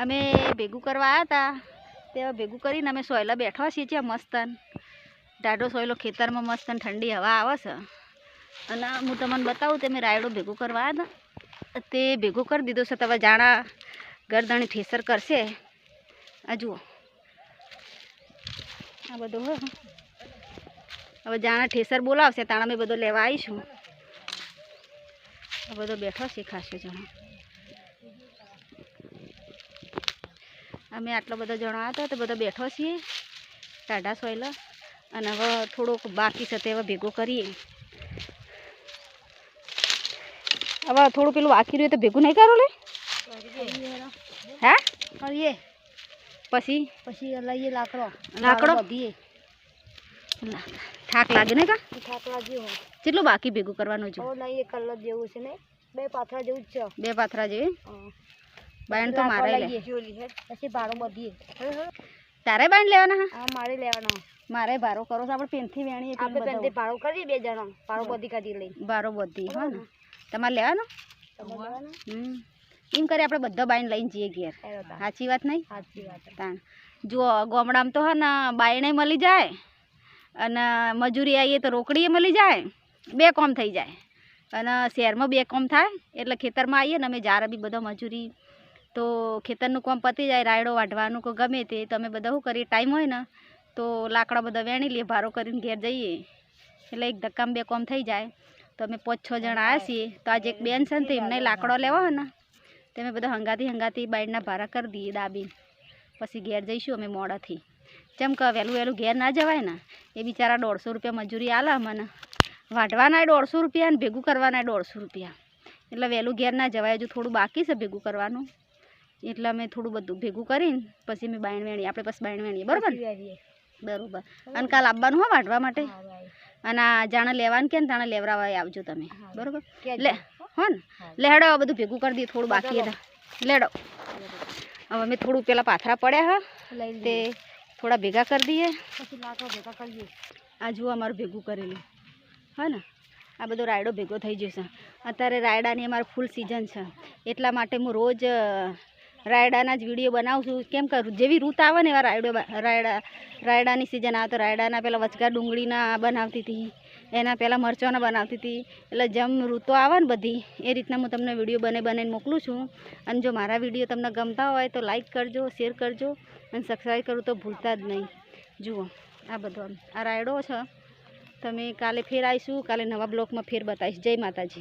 અમે ભેગું કરવા આવ્યા હતા તે ભેગું કરીને અમે સોયલા બેઠવા છીએ મસ્તન ટાઢો સોયલો ખેતરમાં મસ્તન ઠંડી હવા આવે છે અને હું તમને બતાવું તે મેં રાયડો ભેગું કરવા આવ્યા હતા તે ભેગું કરી દીધું છે. તમે જાણા ગરદણી ઠેસર કરશે. આ જુઓ આ બધું હો હવે જાણા ઠેસર બોલાવશે તાણા મેં બધું લેવા આવીશું. આ બધો બેઠો શીખાશે જણો. અમે આટલો બધો જણો હતા તો બધો બેઠો છીએ ટાઢા સોયલા અને હવે થોડુંક બાકી છે તે હવે ભેગું કરીએ. હવે થોડું પેલું બાકી રહ્યું તો ભેગું નહીં કરો લે હે કરીએ પછી લઈએ લાકડો વધીએ. થાક લાગે ને કા થાક લાગ્યો કેટલું બાકી ભેગું કરવાનું છે. લઈએ કલર જેવું છે ને 2 પાથરા જેવું જ છે. 2 પાથરા જેવી બાયણ તો મારે લે પછી ભાડો બધીએ. તારે બાયણ લેવાના? હા મારે લેવાના. મારે ભારો કરો આપણે પેનથી વેણીએ આપણે પેનથી ભાડો કરી 2 જણા ભાડો બધી કાઢી લઈ ભારો બધી હા ને તમારે લેવાનો. એમ કરી આપણે બધા બાયણ લઈને જઈએ ઘેર. સાચી વાત નહીં? સાચી વાત. તાણ જુઓ ગામડામાં તો હે ને બાયણે મળી જાય અને મજૂરી આવીએ તો રોકડીએ મળી જાય. 2 કામ થઈ જાય અને શહેરમાં 2 કામ થાય એટલે ખેતરમાં આવીએ ને અમે જ્યારે બી બધા મજૂરી તો ખેતરનું કામ પતી જાય રાયડો વાઢવાનું કે ગમે તે તો અમે બધા શું કરીએ ટાઈમ હોય ને તો લાકડા બધા વેણી લઈએ ભારો કરીને ઘેર જઈએ એટલે એક ધક્કામાં 2 કામ થઈ જાય. તો અમે 5-6 જણા આવ્યા છીએ તો આજે એક બેન છે ને તો એમને લાકડો લેવા હોય ને તો અમે બધા હંગાથી બાયણના ભારા કરી દઈએ દાબીને પછી ઘેર જઈશું અમે મોડાથી. જેમ કે વહેલું ઘેર ના જવાય ને એ બિચારા 150 રૂપિયા મજૂરી આલે મને વાઢવાના 150 રૂપિયા ને ભેગું કરવાના 150 રૂપિયા એટલે વહેલું ઘેર ના જવાય. હજુ થોડું બાકી છે ભેગું કરવાનું એટલે અમે થોડું બધું ભેગું કરીને પછી અમે બાયણ વેણીએ. આપણે પછી બાયણ વેણીએ બરાબર બરાબર. અને કાલ આવવાનું હો વાઢવા માટે અને જાણે લેવાનું કે ને તાણે લેવરાવા આવજો તમે બરાબર. લે હો ને લેડો બધું ભેગું કરી દઈએ થોડું બાકી હતા લેડો. હવે અમે થોડું પેલા પાથરા પડ્યા હા તે થોડા ભેગા કરી દઈએ પછી લાકડો ભેગા કરીએ. આ જુઓ અમારું ભેગું કરેલું હા ને આ બધો રાયડો ભેગો થઈ જશે. અત્યારે રાયડાની અમારે ફૂલ સિઝન છે એટલા માટે હું રોજ રાયડાના જ વિડીયો બનાવું છું. કેમ કે જેવી ઋત આવે ને એવા રાયડાની સિઝન આવે તો રાયડાના પહેલાં વચગા ડુંગળીના બનાવતી હતી એના પહેલાં મરચાંના બનાવતી હતી એટલે જેમ ઋતુ આવે ને બધી એ રીતના હું તમને વિડીયો બનાવીને મોકલું છું. અને જો મારા વિડીયો તમને ગમતા હોય તો લાઈક કરજો શેર કરજો અને સબસ્ક્રાઈબ કરવું તો ભૂલતા જ નહીં. જુઓ આ બધો આ રાયડો છે તમે કાલે ફેર આવીશું કાલે નવા બ્લોગમાં ફેર બતાવીશ. જય માતાજી.